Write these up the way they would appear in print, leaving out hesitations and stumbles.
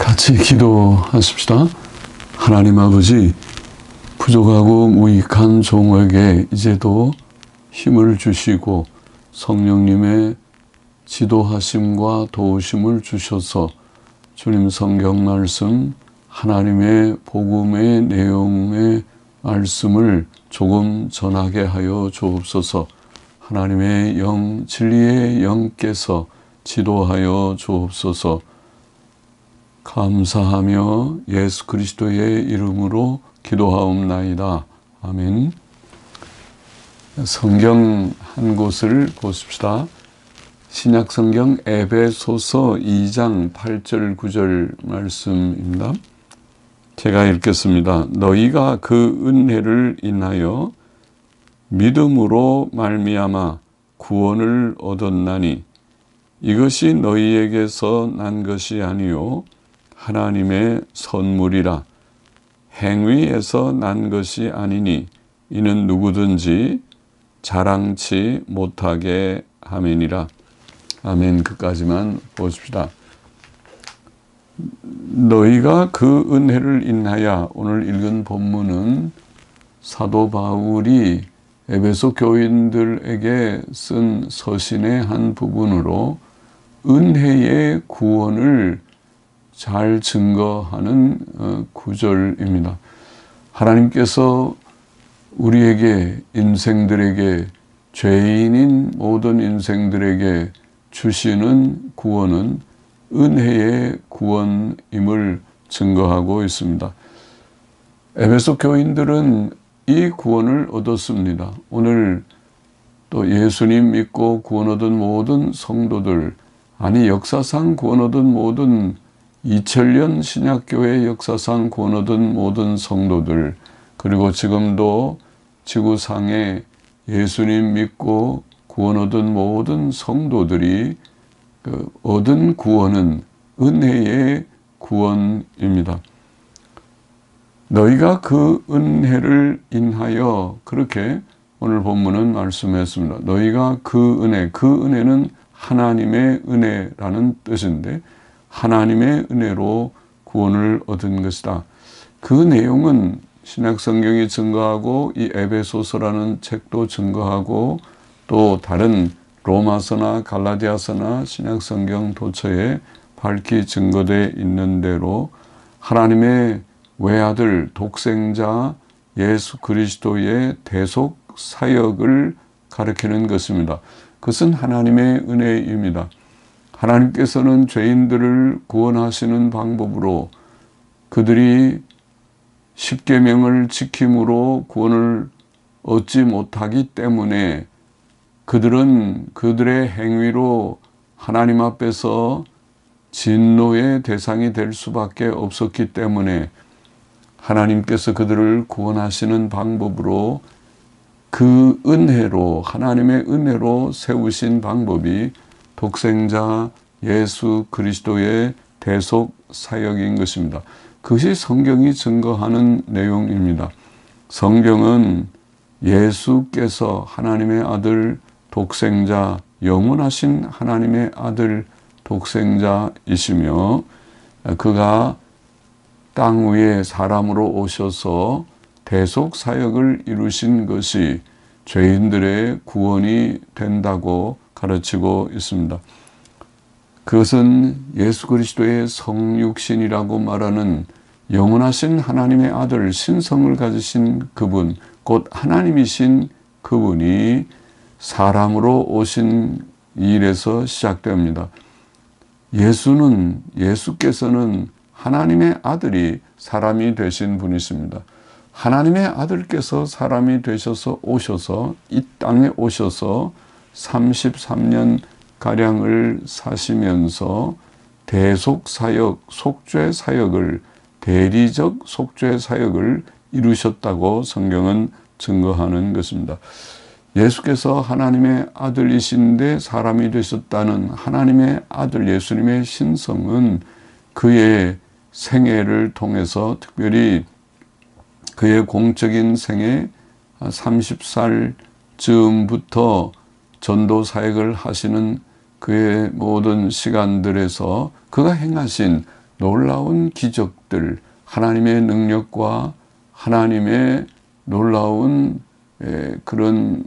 같이 기도하십시다. 하나님 아버지, 부족하고 무익한 종에게 이제도 힘을 주시고 성령님의 지도하심과 도우심을 주셔서 주님 성경 말씀, 하나님의 복음의 내용의 말씀을 조금 전하게 하여 주옵소서. 하나님의 영, 진리의 영께서 지도하여 주옵소서. 감사하며 예수 그리스도의 이름으로 기도하옵나이다. 아멘. 성경 한 곳을 보십시다. 신약 성경 에베소서 2장 8절 9절 말씀입니다. 제가 읽겠습니다. 너희가 그 은혜를 인하여 믿음으로 말미암아 구원을 얻었나니 이것이 너희에게서 난 것이 아니요 하나님의 선물이라. 행위에서 난 것이 아니니 이는 누구든지 자랑치 못하게 함이니라. 아멘. 끝까지만 보십시다. 너희가 그 은혜를 인하여, 오늘 읽은 본문은 사도 바울이 에베소 교인들에게 쓴 서신의 한 부분으로 은혜의 구원을 잘 증거하는 구절입니다. 하나님께서 우리에게, 인생들에게, 죄인인 모든 인생들에게 주시는 구원은 은혜의 구원임을 증거하고 있습니다. 에베소 교인들은 이 구원을 얻었습니다. 오늘 또 예수님 믿고 구원 얻은 모든 성도들, 아니 역사상 구원 얻은 모든 2000년 신약교회 역사상 구원 얻은 모든 성도들, 그리고 지금도 지구상에 예수님 믿고 구원 얻은 모든 성도들이 얻은 구원은 은혜의 구원입니다. 너희가 그 은혜를 인하여, 그렇게 오늘 본문은 말씀했습니다. 너희가 그 은혜는 하나님의 은혜라는 뜻인데 하나님의 은혜로 구원을 얻은 것이다. 그 내용은 신약성경이 증거하고 이 에베소서라는 책도 증거하고 또 다른 로마서나 갈라디아서나 신약성경 도처에 밝히 증거되어 있는 대로 하나님의 외아들 독생자 예수 그리스도의 대속 사역을 가리키는 것입니다. 그것은 하나님의 은혜입니다. 하나님께서는 죄인들을 구원하시는 방법으로 그들이 십계명을 지킴으로 구원을 얻지 못하기 때문에 그들은 그들의 행위로 하나님 앞에서 진노의 대상이 될 수밖에 없었기 때문에 하나님께서 그들을 구원하시는 방법으로 그 은혜로, 하나님의 은혜로 세우신 방법이 독생자 예수 그리스도의 대속 사역인 것입니다. 그것이 성경이 증거하는 내용입니다. 성경은 예수께서 하나님의 아들 독생자, 영원하신 하나님의 아들 독생자이시며 그가 땅 위에 사람으로 오셔서 대속 사역을 이루신 것이 죄인들의 구원이 된다고 가르치고 있습니다. 그것은 예수 그리스도의 성육신이라고 말하는 영원하신 하나님의 아들, 신성을 가지신 그분, 곧 하나님이신 그분이 사람으로 오신 일에서 시작됩니다. 예수께서는 하나님의 아들이 사람이 되신 분이십니다. 하나님의 아들께서 사람이 되셔서 오셔서 이 땅에 오셔서 33년 가량을 사시면서 대속 사역, 속죄 사역을, 대리적 속죄 사역을 이루셨다고 성경은 증거하는 것입니다. 예수께서 하나님의 아들이신데 사람이 되셨다는 하나님의 아들 예수님의 신성은 그의 생애를 통해서, 특별히 그의 공적인 생애 30살 즈음부터 전도 사역을 하시는 그의 모든 시간들에서 그가 행하신 놀라운 기적들, 하나님의 능력과 하나님의 놀라운 그런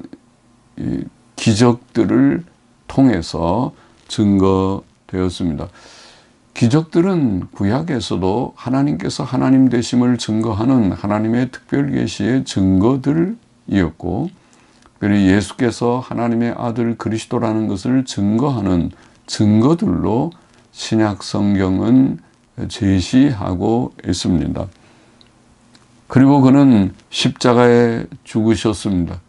기적들을 통해서 증거되었습니다. 기적들은 구약에서도 하나님께서 하나님 되심을 증거하는 하나님의 특별 계시의 증거들이었고, 그리고 예수께서 하나님의 아들 그리스도라는 것을 증거하는 증거들로 신약 성경은 제시하고 있습니다. 그리고 그는 십자가에 죽으셨습니다.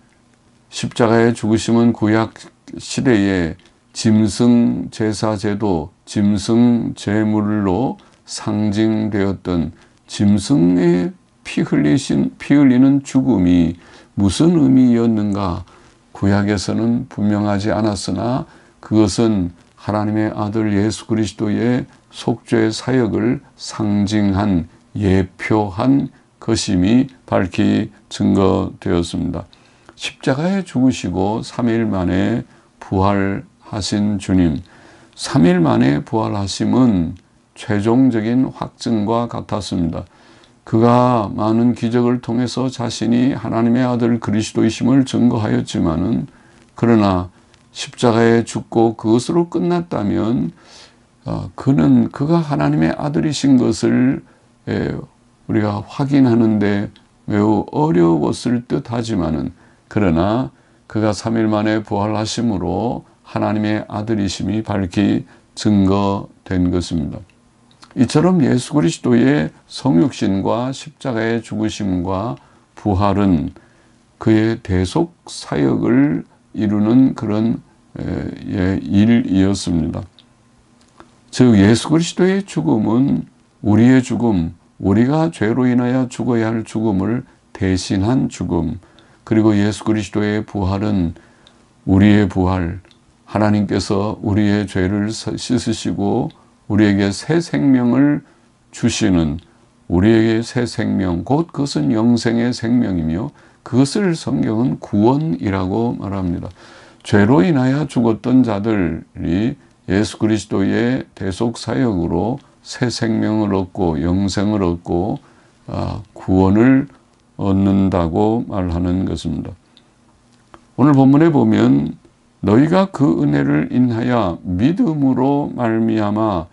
십자가에 죽으심은 구약 시대에 짐승 제사 제도, 짐승 제물로 상징되었던 짐승의 피 흘리는 죽음이 무슨 의미였는가 구약에서는 분명하지 않았으나 그것은 하나님의 아들 예수 그리스도의 속죄 사역을 상징한 예표한 것임이 밝히 증거되었습니다. 십자가에 죽으시고 3일 만에 부활하신 주님, 3일 만에 부활하심은 최종적인 확증과 같았습니다. 그가 많은 기적을 통해서 자신이 하나님의 아들 그리스도이심을 증거하였지만은, 그러나 십자가에 죽고 그것으로 끝났다면 그가 하나님의 아들이신 것을 우리가 확인하는데 매우 어려웠을 듯 하지만은, 그러나 그가 3일 만에 부활하심으로 하나님의 아들이심이 밝히 증거된 것입니다. 이처럼 예수 그리스도의 성육신과 십자가의 죽으심과 부활은 그의 대속 사역을 이루는 그런 일이었습니다. 즉 예수 그리스도의 죽음은 우리의 죽음, 우리가 죄로 인하여 죽어야 할 죽음을 대신한 죽음, 그리고 예수 그리스도의 부활은 우리의 부활, 하나님께서 우리의 죄를 씻으시고 우리에게 새 생명을 주시는, 우리에게 새 생명, 곧 그것은 영생의 생명이며 그것을 성경은 구원이라고 말합니다. 죄로 인하여 죽었던 자들이 예수 그리스도의 대속 사역으로 새 생명을 얻고 영생을 얻고 구원을 얻는다고 말하는 것입니다. 오늘 본문에 보면 너희가 그 은혜를 인하여 믿음으로 말미암아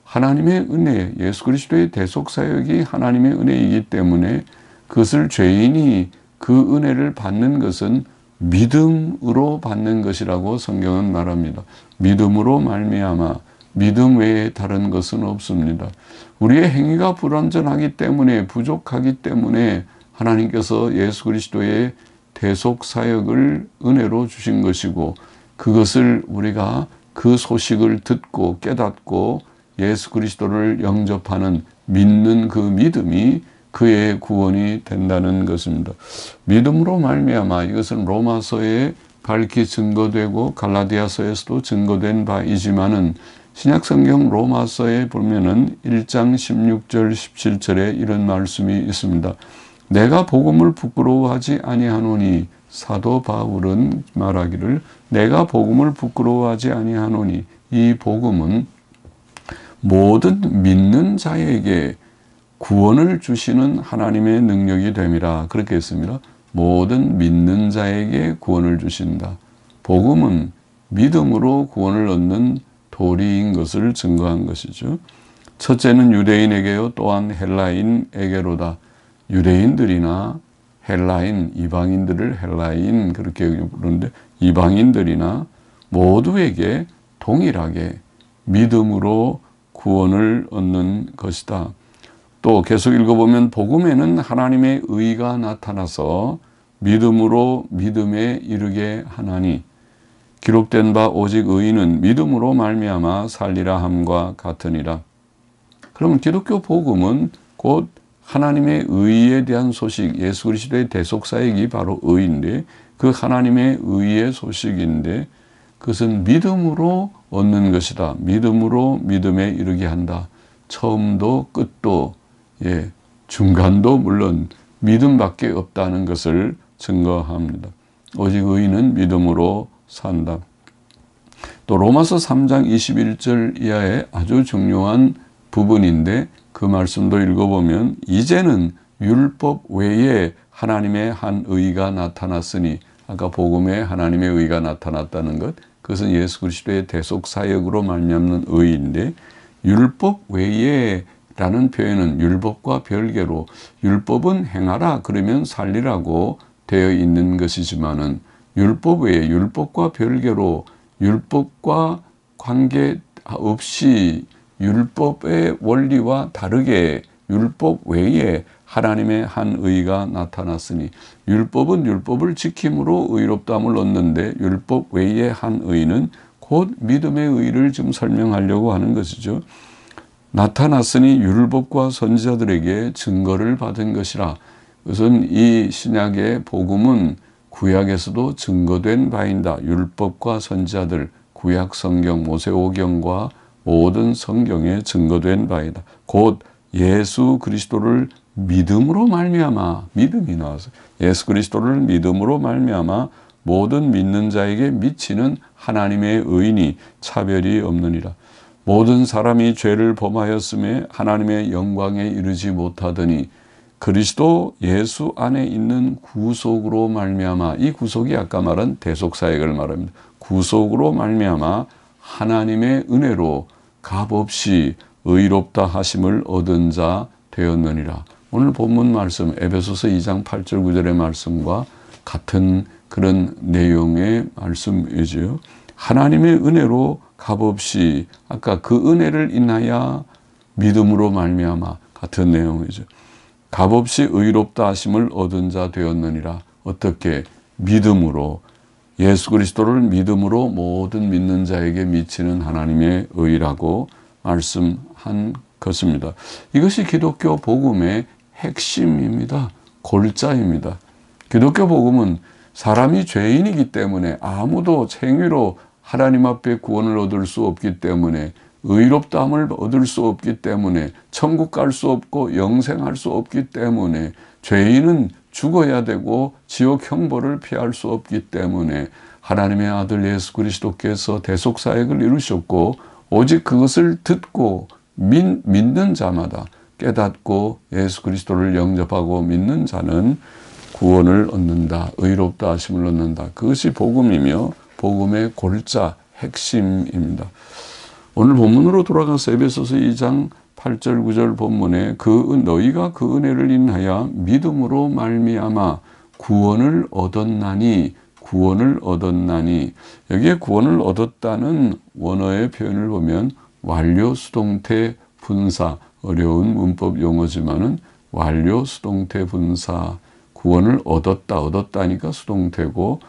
하나님의 은혜, 예수 그리스도의 대속 사역이 하나님의 은혜이기 때문에 그것을 죄인이 그 은혜를 받는 것은 믿음으로 받는 것이라고 성경은 말합니다. 믿음으로 말미암아, 믿음 외에 다른 것은 없습니다. 우리의 행위가 불완전하기 때문에, 부족하기 때문에 하나님께서 예수 그리스도의 대속 사역을 은혜로 주신 것이고, 그것을 우리가 그 소식을 듣고 깨닫고 예수 그리스도를 영접하는, 믿는 그 믿음이 그의 구원이 된다는 것입니다. 믿음으로 말미암아, 이것은 로마서에 밝히 증거되고 갈라디아서에서도 증거된 바이지만은 신약성경 로마서에 보면은 1장 16절 17절에 이런 말씀이 있습니다. 내가 복음을 부끄러워하지 아니하노니, 사도 바울은 말하기를 내가 복음을 부끄러워하지 아니하노니, 이 복음은 모든 믿는 자에게 구원을 주시는 하나님의 능력이 됨이라, 그렇게 했습니다. 모든 믿는 자에게 구원을 주신다. 복음은 믿음으로 구원을 얻는 도리인 것을 증거한 것이죠. 첫째는 유대인에게요, 또한 헬라인에게로다. 유대인들이나 헬라인, 이방인들을 헬라인 그렇게 부르는데, 이방인들이나 모두에게 동일하게 믿음으로 구원을 얻는 것이다. 또 계속 읽어보면 복음에는 하나님의 의가 나타나서 믿음으로 믿음에 이르게 하나니, 기록된 바 오직 의인은 믿음으로 말미암아 살리라 함과 같으니라. 그러면 기독교 복음은 곧 하나님의 의에 대한 소식, 예수 그리스도의 대속 사역이 바로 의인데, 그 하나님의 의의 소식인데 그것은 믿음으로 얻는 것이다. 믿음으로 믿음에 이르게 한다. 처음도 끝도 중간도 물론 믿음밖에 없다는 것을 증거합니다. 오직 의인은 믿음으로 산다. 또 로마서 3장 21절 이하의 아주 중요한 부분인데 그 말씀도 읽어보면 이제는 율법 외에 하나님의 한 의가 나타났으니, 아까 복음에 하나님의 의가 나타났다는 것, 그것은 예수 그리스도의 대속사역으로 말미암는 의인데, 율법 외에 라는 표현은 율법과 별개로, 율법은 행하라 그러면 살리라고 되어 있는 것이지만은 율법 외에, 율법과 별개로, 율법과 관계없이 율법의 원리와 다르게 율법 외에 하나님의 한 의가 나타났으니, 율법은 율법을 지킴으로 의롭다함을 얻는데 율법 외의 한 의는 곧 믿음의 의를 지금 설명하려고 하는 것이죠. 나타났으니 율법과 선지자들에게 증거를 받은 것이라. 우선 이 신약의 복음은 구약에서도 증거된 바인다. 율법과 선지자들, 구약 성경, 모세오경과 모든 성경에 증거된 바이다. 곧 예수 그리스도를 믿음으로 말미암아, 믿음이 나와서 예수 그리스도를 믿음으로 말미암아 모든 믿는 자에게 미치는 하나님의 의인이 차별이 없느니라. 모든 사람이 죄를 범하였음에 하나님의 영광에 이르지 못하더니 그리스도 예수 안에 있는 구속으로 말미암아, 이 구속이 아까 말한 대속사역을 말합니다. 구속으로 말미암아 하나님의 은혜로 값없이 의롭다 하심을 얻은 자 되었느니라. 오늘 본문 말씀 에베소서 2장 8절 9절의 말씀과 같은 그런 내용의 말씀이지요. 하나님의 은혜로 값없이, 아까 그 은혜를 인하여 믿음으로 말미암아, 같은 내용이죠. 값없이 의롭다 하심을 얻은 자 되었느니라. 어떻게? 믿음으로, 예수 그리스도를 믿음으로 모든 믿는 자에게 미치는 하나님의 의라고 말씀한 것입니다. 이것이 기독교 복음의 핵심입니다. 골자입니다. 기독교 복음은 사람이 죄인이기 때문에 아무도 행위로 하나님 앞에 구원을 얻을 수 없기 때문에, 의롭다함을 얻을 수 없기 때문에, 천국 갈 수 없고 영생할 수 없기 때문에, 죄인은 죽어야 되고 지옥 형벌을 피할 수 없기 때문에 하나님의 아들 예수 그리스도께서 대속사역을 이루셨고, 오직 그것을 듣고 믿는 자마다, 깨닫고 예수 그리스도를 영접하고 믿는 자는 구원을 얻는다, 의롭다 하심을 얻는다. 그것이 복음이며 복음의 골자, 핵심입니다. 오늘 본문으로 돌아가서 에베소서 2장 8절 9절 본문에 너희가 그 은혜를 인하여 믿음으로 말미암아 구원을 얻었나니, 구원을 얻었나니, 여기에 구원을 얻었다는 원어의 표현을 보면 완료 수동태 분사, 어려운 문법 용어지만은 완료 수동태 분사, 구원을 얻었다니까 수동태고,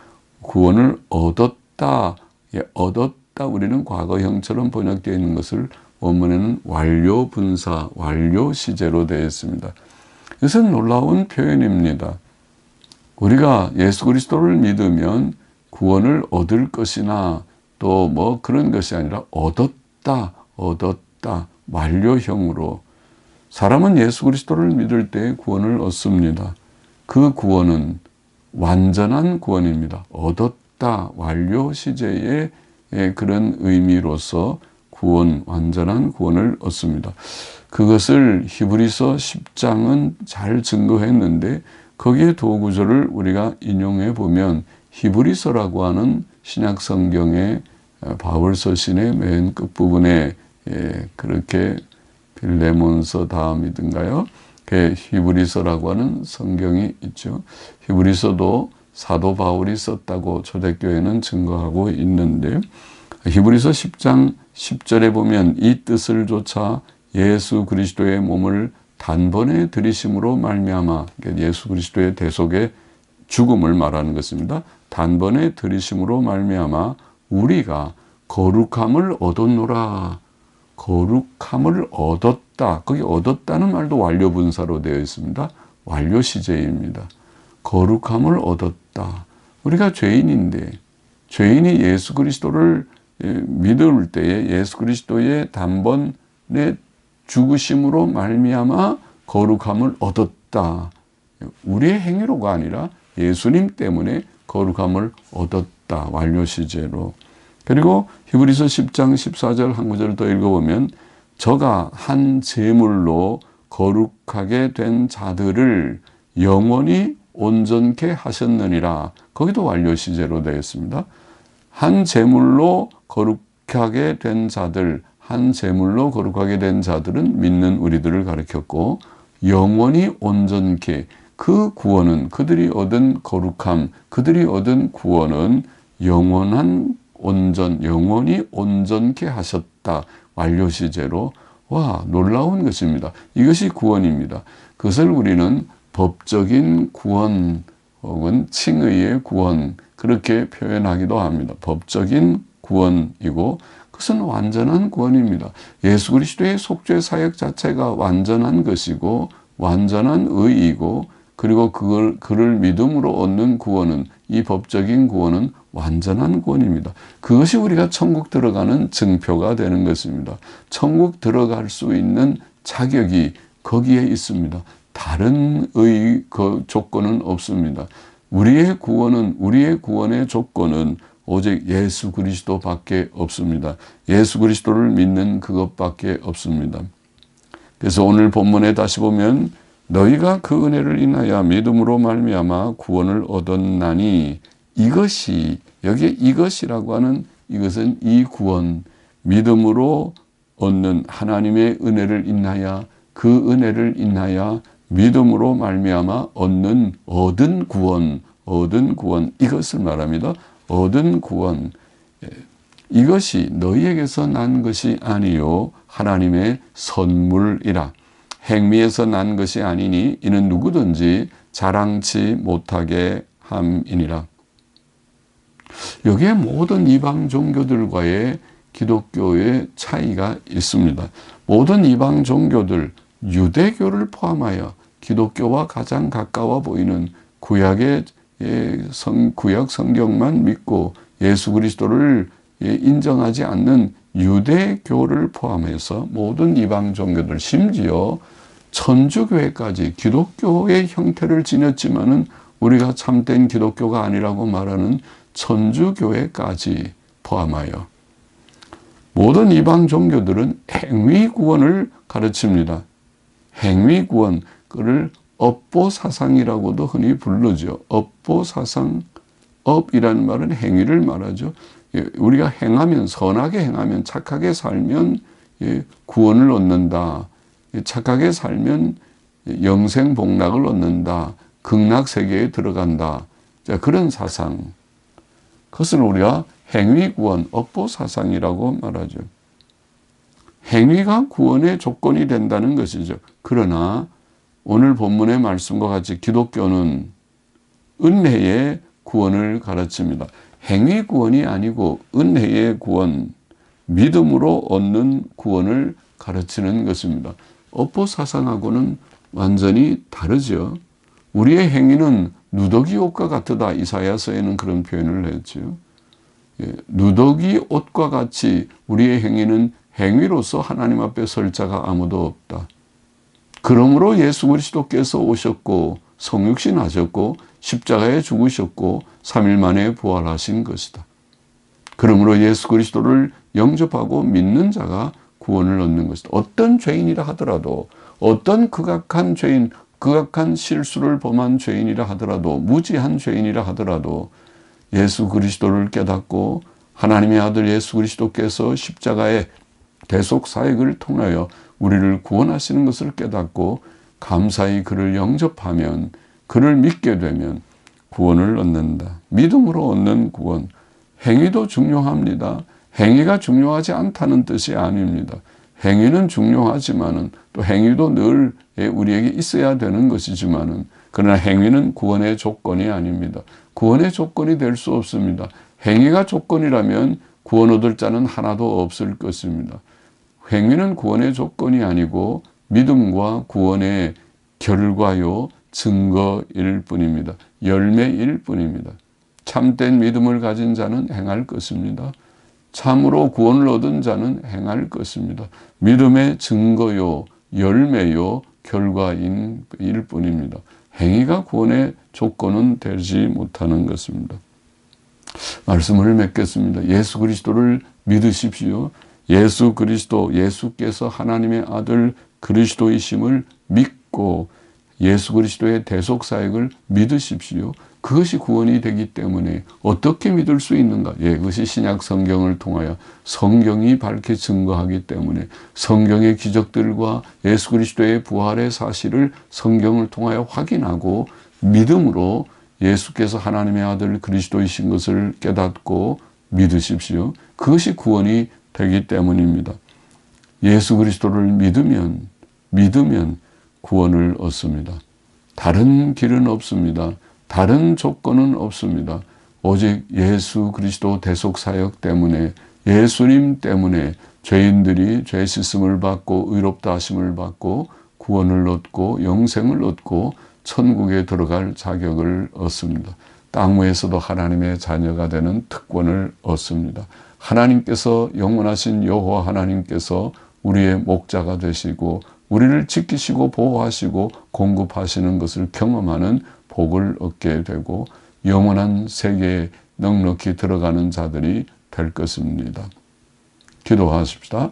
구원을 얻었다, 우리는 과거형처럼 번역되어 있는 것을 원문에는 완료 분사, 완료 시제로 되어 있습니다. 이것은 놀라운 표현입니다. 우리가 예수 그리스도를 믿으면 구원을 얻을 것이나 또 뭐 그런 것이 아니라 얻었다, 완료형으로. 사람은 예수 그리스도를 믿을 때 구원을 얻습니다. 그 구원은 완전한 구원입니다. 얻었다, 완료 시제의 그런 의미로서 구원, 완전한 구원을 얻습니다. 그것을 히브리서 10장은 잘 증거했는데, 거기에 두 구절을 우리가 인용해 보면 히브리서라고 하는 신약 성경의 바울 서신의 맨 끝부분에 그렇게 빌레몬서 다음이든가요? 히브리서라고 하는 성경이 있죠. 히브리서도 사도 바울이 썼다고 초대교회는 증거하고 있는데, 히브리서 10장 10절에 보면 이 뜻을 조차 예수 그리스도의 몸을 단번에 들이심으로 말미암아, 예수 그리스도의 대속의 죽음을 말하는 것입니다. 단번에 들이심으로 말미암아 우리가 거룩함을 얻었노라. 거룩함을 얻었다. 거기 얻었다는 말도 완료 분사로 되어 있습니다. 완료 시제입니다. 거룩함을 얻었다. 우리가 죄인인데, 죄인이 예수 그리스도를 믿을 때에 예수 그리스도의 단번에 죽으심으로 말미암아 거룩함을 얻었다. 우리의 행위로가 아니라 예수님 때문에 거룩함을 얻었다. 완료 시제로. 그리고 히브리서 10장 14절 한 구절을 더 읽어보면 저가 한 제물로 거룩하게 된 자들을 영원히 온전케 하셨느니라. 거기도 완료 시제로 되어 있습니다. 한 제물로 거룩하게 된 자들, 한 제물로 거룩하게 된 자들은 믿는 우리들을 가리켰고, 영원히 온전케, 그 구원은, 그들이 얻은 거룩함, 그들이 얻은 구원은 영원한 온전, 영원히 온전케 하셨다. 완료 시제로. 와, 놀라운 것입니다. 이것이 구원입니다. 그것을 우리는 법적인 구원 혹은 칭의의 구원, 그렇게 표현하기도 합니다. 법적인 구원이고 그것은 완전한 구원입니다. 예수 그리스도의 속죄 사역 자체가 완전한 것이고 완전한 의이고, 그리고 그를 믿음으로 얻는 구원은, 이 법적인 구원은 완전한 구원입니다. 그것이 우리가 천국 들어가는 증표가 되는 것입니다. 천국 들어갈 수 있는 자격이 거기에 있습니다. 다른 그 조건은 없습니다. 우리의 구원의 조건은 오직 예수 그리스도밖에 없습니다. 예수 그리스도를 믿는 그것밖에 없습니다. 그래서 오늘 본문에 다시 보면 너희가 그 은혜를 인하여 믿음으로 말미암아 구원을 얻었나니, 이것이, 여기에 이것이라고 하는 이것은 이 구원, 믿음으로 얻는 하나님의 은혜를 인하여, 그 은혜를 인하여 믿음으로 말미암아 얻은 구원, 이것을 말합니다. 얻은 구원, 이것이 너희에게서 난 것이 아니요 하나님의 선물이라. 행위에서 난 것이 아니니 이는 누구든지 자랑치 못하게 함이니라. 여기에 모든 이방 종교들과의 기독교의 차이가 있습니다. 모든 이방 종교들, 유대교를 포함하여 기독교와 가장 가까워 보이는 구약 성경만 믿고 예수 그리스도를 인정하지 않는 유대교를 포함해서 모든 이방 종교들, 심지어 천주교회까지 기독교의 형태를 지녔지만은 우리가 참된 기독교가 아니라고 말하는 천주교회까지 포함하여 모든 이방 종교들은 행위 구원을 가르칩니다. 행위 구원, 그를 업보사상이라고도 흔히 부르죠. 업보사상, 업이라는 말은 행위를 말하죠. 우리가 행하면, 선하게 행하면, 착하게 살면 구원을 얻는다. 착하게 살면 영생 복락을 얻는다. 극락세계에 들어간다. 자, 그런 사상. 그것을 우리가 행위구원, 업보사상이라고 말하죠. 행위가 구원의 조건이 된다는 것이죠. 그러나 오늘 본문의 말씀과 같이 기독교는 은혜의 구원을 가르칩니다. 행위 구원이 아니고 은혜의 구원, 믿음으로 얻는 구원을 가르치는 것입니다. 업보사상하고는 완전히 다르죠. 우리의 행위는 누더기 옷과 같으다. 이사야서에는 그런 표현을 했죠. 누더기 옷과 같이 우리의 행위는 행위로서 하나님 앞에 설 자가 아무도 없다. 그러므로 예수 그리스도께서 오셨고 성육신 하셨고 십자가에 죽으셨고 3일 만에 부활하신 것이다. 그러므로 예수 그리스도를 영접하고 믿는 자가 구원을 얻는 것이다. 어떤 죄인이라 하더라도, 어떤 극악한 죄인, 극악한 실수를 범한 죄인이라 하더라도, 무지한 죄인이라 하더라도 예수 그리스도를 깨닫고 하나님의 아들 예수 그리스도께서 십자가의 대속 사역을 통하여 우리를 구원하시는 것을 깨닫고 감사히 그를 영접하면, 그를 믿게 되면 구원을 얻는다. 믿음으로 얻는 구원. 행위도 중요합니다. 행위가 중요하지 않다는 뜻이 아닙니다. 행위는 중요하지만은 또 행위도 늘 우리에게 있어야 되는 것이지만은, 그러나 행위는 구원의 조건이 아닙니다. 구원의 조건이 될 수 없습니다. 행위가 조건이라면 구원 얻을 자는 하나도 없을 것입니다. 행위는 구원의 조건이 아니고 믿음과 구원의 결과요, 증거일 뿐입니다. 열매일 뿐입니다. 참된 믿음을 가진 자는 행할 것입니다. 참으로 구원을 얻은 자는 행할 것입니다. 믿음의 증거요, 열매요, 결과인 일 뿐입니다. 행위가 구원의 조건은 되지 못하는 것입니다. 말씀을 맺겠습니다. 예수 그리스도를 믿으십시오. 예수 그리스도, 예수께서 하나님의 아들 그리스도이심을 믿고 예수 그리스도의 대속 사역을 믿으십시오. 그것이 구원이 되기 때문에 어떻게 믿을 수 있는가? 그것이 신약 성경을 통하여 성경이 밝게 증거하기 때문에 성경의 기적들과 예수 그리스도의 부활의 사실을 성경을 통하여 확인하고 믿음으로 예수께서 하나님의 아들 그리스도이신 것을 깨닫고 믿으십시오. 그것이 구원이 되기 때문입니다. 예수 그리스도를 믿으면 구원을 얻습니다. 다른 길은 없습니다. 다른 조건은 없습니다. 오직 예수 그리스도 대속 사역 때문에, 예수님 때문에 죄인들이 죄 씻음을 받고 의롭다 하심을 받고 구원을 얻고 영생을 얻고 천국에 들어갈 자격을 얻습니다. 땅 위에서도 하나님의 자녀가 되는 특권을 얻습니다. 하나님께서, 영원하신 여호와 하나님께서 우리의 목자가 되시고 우리를 지키시고 보호하시고 공급하시는 것을 경험하는 복을 얻게 되고 영원한 세계에 넉넉히 들어가는 자들이 될 것입니다. 기도하십시다.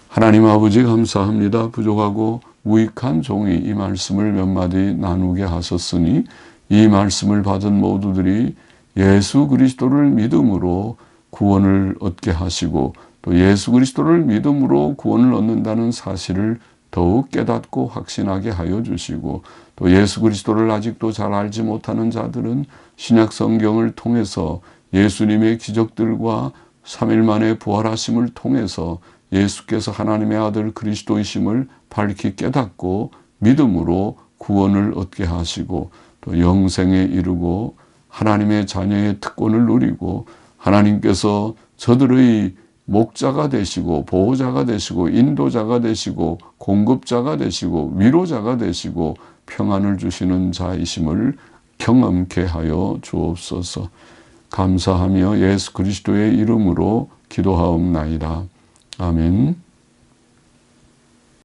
하나님 아버지 감사합니다. 부족하고 무익한 종이 이 말씀을 몇 마디 나누게 하셨으니 이 말씀을 받은 모두들이 예수 그리스도를 믿음으로 구원을 얻게 하시고 또 예수 그리스도를 믿음으로 구원을 얻는다는 사실을 더욱 깨닫고 확신하게 하여 주시고 또 예수 그리스도를 아직도 잘 알지 못하는 자들은 신약 성경을 통해서 예수님의 기적들과 3일 만에 부활하심을 통해서 예수께서 하나님의 아들 그리스도이심을 밝히 깨닫고 믿음으로 구원을 얻게 하시고 또 영생에 이르고 하나님의 자녀의 특권을 누리고 하나님께서 저들의 목자가 되시고 보호자가 되시고 인도자가 되시고 공급자가 되시고 위로자가 되시고 평안을 주시는 자이심을 경험케 하여 주옵소서. 감사하며 예수 그리스도의 이름으로 기도하옵나이다. 아멘.